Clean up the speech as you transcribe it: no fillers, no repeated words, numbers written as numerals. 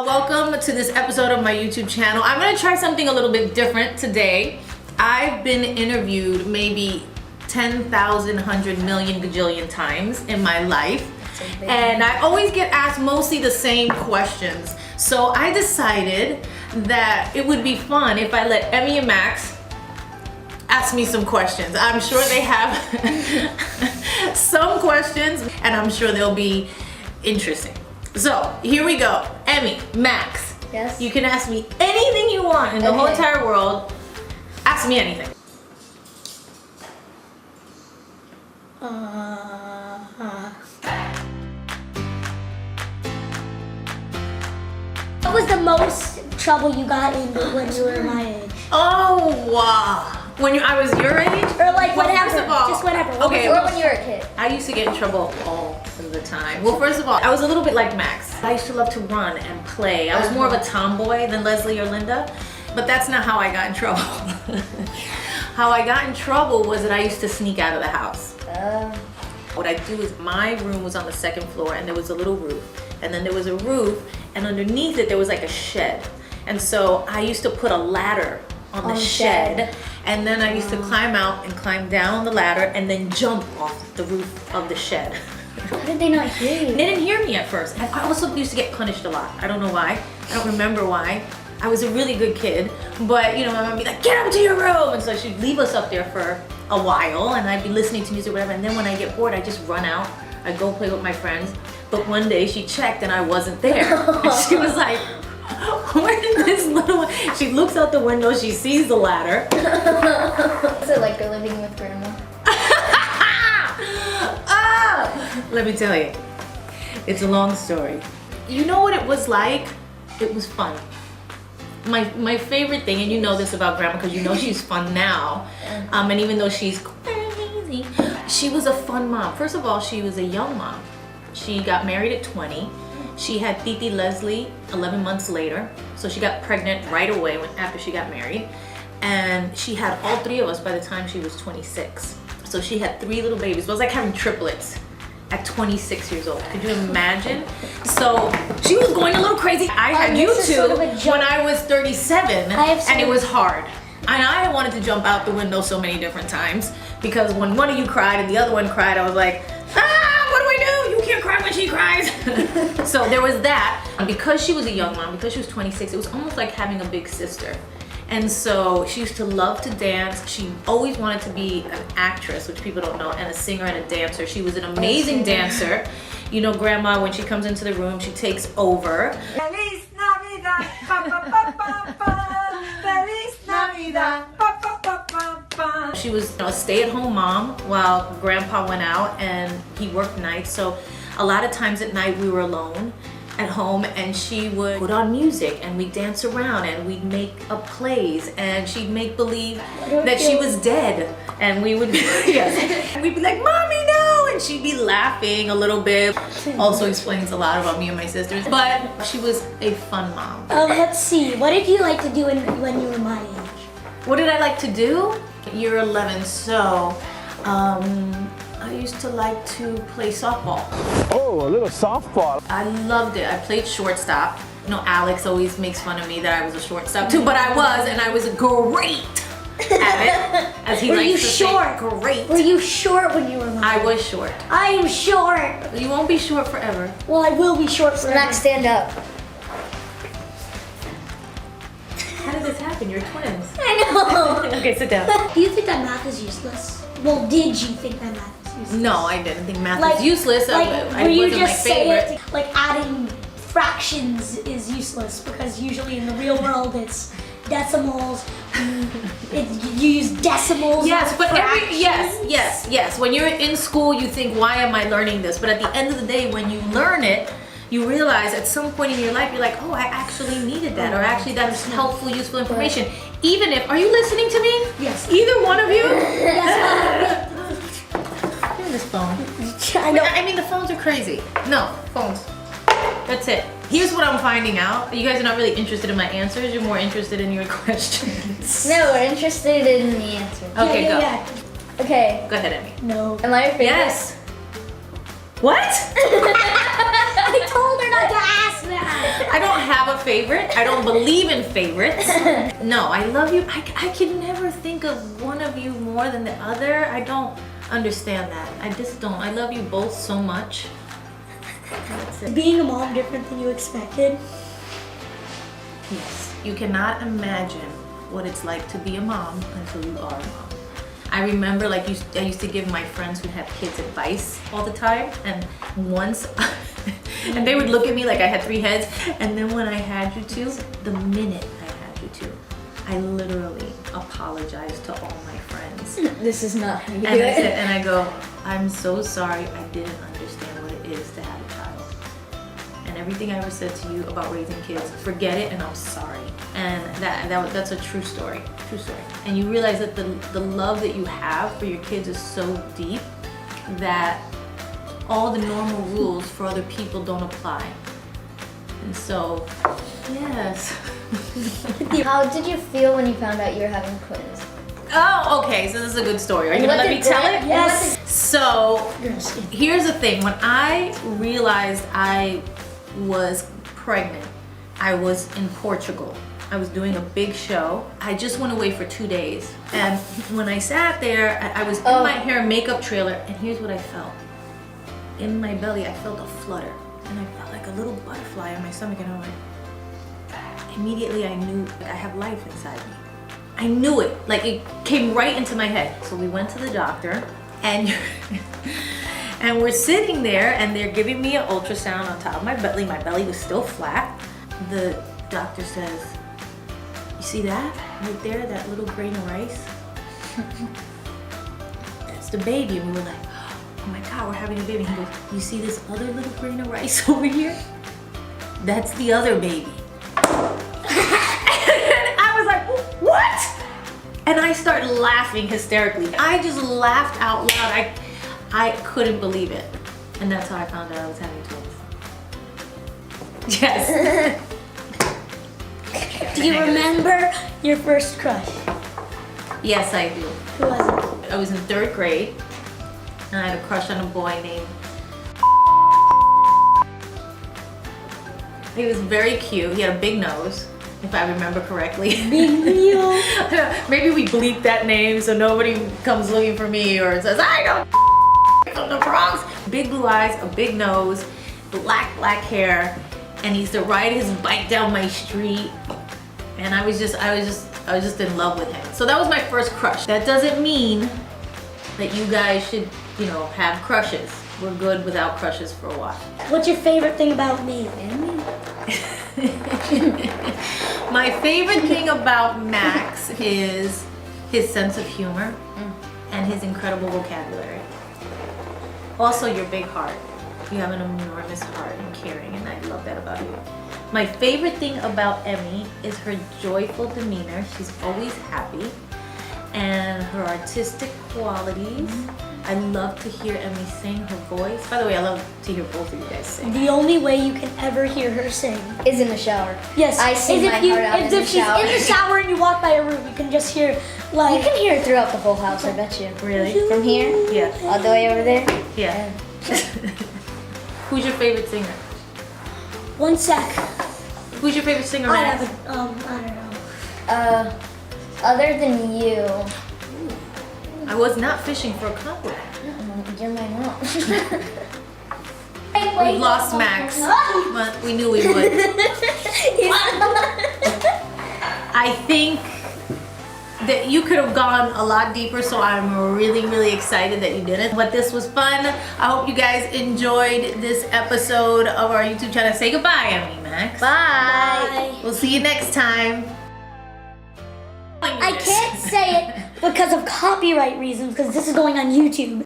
Welcome to this episode of my YouTube channel. I'm gonna try something a little bit different today. I've been interviewed maybe 10,000, 100 million, gajillion times in my life. And I always get asked mostly the same questions. So I decided that it would be fun if I let Emme and Max ask me some questions. I'm sure they have some questions and I'm sure they'll be interesting. So here we go. Emme, Max. Yes. You can ask me anything you want in the whole entire world. Ask me anything. What was the most trouble you got in when you were my age? Oh wow. When I was your age? Or like Well, whatever, first of all, just whatever. okay, Or when you were a kid. I used to get in trouble all the time. Well, first of all, I was a little bit like Max. I used to love to run and play. I was more of a tomboy than Leslie or Linda, but that's not how I got in trouble. How I got in trouble was that I used to sneak out of the house. What I do is my room was on the second floor and there was a little roof. And then there was a roof and underneath it there was like a shed. And so I used to put a ladder on the shed. And then I used to climb out and climb down the ladder and then jump off the roof of the shed. How did they not hear you? They didn't hear me at first. I also used to get punished a lot. I don't know why. I don't remember why. I was a really good kid, but you know, my mom would be like, get up to your room! And so she'd leave us up there for a while and I'd be listening to music or whatever, and then when I get bored, I'd just run out. I'd go play with my friends. But one day she checked and I wasn't there. And she was like, where did this little one? She looks out the window, she sees the ladder. Is it like you're living with grandma? Let me tell you, it's a long story. You know what it was like? It was fun. My favorite thing, and you know this about grandma because you know she's fun now, and even though she's crazy, she was a fun mom. First of all, she was a young mom. She got married at 20. She had Titi Leslie 11 months later, so she got pregnant right away after she got married, and she had all three of us by the time she was 26. So she had 3 little babies. It was like having triplets at 26 years old. Could you imagine? So she was going a little crazy. I had you two when I was 37, and it was hard. And I wanted to jump out the window so many different times because when one of you cried and the other one cried, I was like, what do I do? You can't cry when she cries. So there was that. And because she was a young mom, because she was 26, it was almost like having a big sister. And so she used to love to dance. She always wanted to be an actress, which people don't know, and a singer and a dancer. She was an amazing dancer. You know, grandma, when she comes into the room, she takes over. Feliz Navidad, pa pa pa pa pa. Feliz Navidad, pa pa pa pa pa. She was a stay-at-home mom while grandpa went out and he worked nights. So a lot of times at night we were alone at home and she would put on music and we'd dance around and we'd make up plays and she'd make believe that she was dead and we would yes, we'd be like, mommy, no, and she'd be laughing a little bit. Also explains a lot about me and my sisters, but she was a fun mom. Let's see. What did you like to do when you were my age? What did I like to do? You're 11, so I used to like to play softball. Oh, a little softball. I loved it. I played shortstop. You know, Alex always makes fun of me that I was a shortstop too, but I was, and I was great at it. As he likes to say, great. Were you short when you were my age? I was short. I am short. You won't be short forever. Well, I will be short forever. Max, stand up. How did this happen? You're twins. I know. Okay, sit down. Do you think that math is useless? Well, did you think that math is useless? No, I didn't think math was useless. Like, It were you wasn't just my favorite. saying like adding fractions is useless because usually in the real world it's decimals. You use decimals. Yes, but fractions. yes. When you're in school, you think, why am I learning this? But at the end of the day, when you learn it, you realize at some point in your life, you're like, oh, I actually needed that, or actually that's helpful, useful information. Even if, are you listening to me? Yes. Either one of you? Yes. Give me this phone. I know. I mean, the phones are crazy. No, phones. That's it. Here's what I'm finding out. You guys are not really interested in my answers. You're more interested in your questions. No, we're interested in the answer. Okay, go. Okay. Go ahead, Emme. No. Am I your favorite? Yes. What? I told her not to ask that. I don't have a favorite. I don't believe in favorites. No, I love you. I can never think of one of you more than the other. I don't understand that. I just don't. I love you both so much. That's it. Being a mom different than you expected. Yes. You cannot imagine what it's like to be a mom until you are a mom. I remember I used to give my friends who have kids advice all the time, and once, and they would look at me like I had 3 heads, and then when I had you two, the minute I had you two, I literally apologized to all my friends. This is not how you And do I it. said, and I go, I'm so sorry, I didn't understand what it is to have a child. And everything I ever said to you about raising kids, forget it, and I'm sorry. And that's a true story, true story. And you realize that the love that you have for your kids is so deep that all the normal rules for other people don't apply. And so, yes. How did you feel when you found out you were having twins? Oh, okay, so this is a good story. Are you gonna let me tell it? Yes. So, here's the thing. When I realized I was pregnant, I was in Portugal. I was doing a big show. I just went away for 2 days. And when I sat there, I was in my hair and makeup trailer, and here's what I felt. In my belly, I felt a flutter. And I felt like a little butterfly in my stomach, and I'm like, immediately I knew I have life inside me. I knew it, like it came right into my head. So we went to the doctor, and and we're sitting there, and they're giving me an ultrasound on top of my belly. My belly was still flat. The doctor says, you see that right there, that little grain of rice? That's the baby. And we were like, oh my God, we're having a baby. He goes, you see this other little grain of rice over here? That's the other baby. I was like, what? And I started laughing hysterically. I just laughed out loud. I couldn't believe it. And that's how I found out I was having twins. Yes. Do you remember your first crush? Yes, I do. Who was it? I was in 3rd grade, and I had a crush on a boy named. He was very cute. He had a big nose, if I remember correctly. Big Neil. Maybe we bleep that name so nobody comes looking for me or says, I know from the Bronx. Big blue eyes, a big nose, black hair, and he used to ride his bike down my street. And I was just in love with him. So that was my first crush. That doesn't mean that you guys should, have crushes. We're good without crushes for a while. What's your favorite thing about me? My favorite thing about Max is his sense of humor and his incredible vocabulary. Also, your big heart. You have an enormous heart and caring, and I love that about you. My favorite thing about Emme is her joyful demeanor. She's always happy. And her artistic qualities. I love to hear Emme sing, her voice. By the way, I love to hear both of you guys sing. The only way you can ever hear her sing. Is in the shower. Yes. I sing is my if you, heart out if in the she's shower. in the shower and you walk by a room, you can just hear like. You can hear it throughout the whole house, I bet you. Really? From here, Yeah. all the way over there. Yeah. Who's your favorite singer? One sec. Who's your favorite singer, I Max? have I don't know. Other than you, I was not fishing for a compliment. you're my mom. We lost Max, but we knew we would. I think that you could have gone a lot deeper, so I'm really excited that you did it. But this was fun. I hope you guys enjoyed this episode of our YouTube channel. Say goodbye, Emme, Max. Bye. We'll see you next time. I can't say it because of copyright reasons because this is going on YouTube.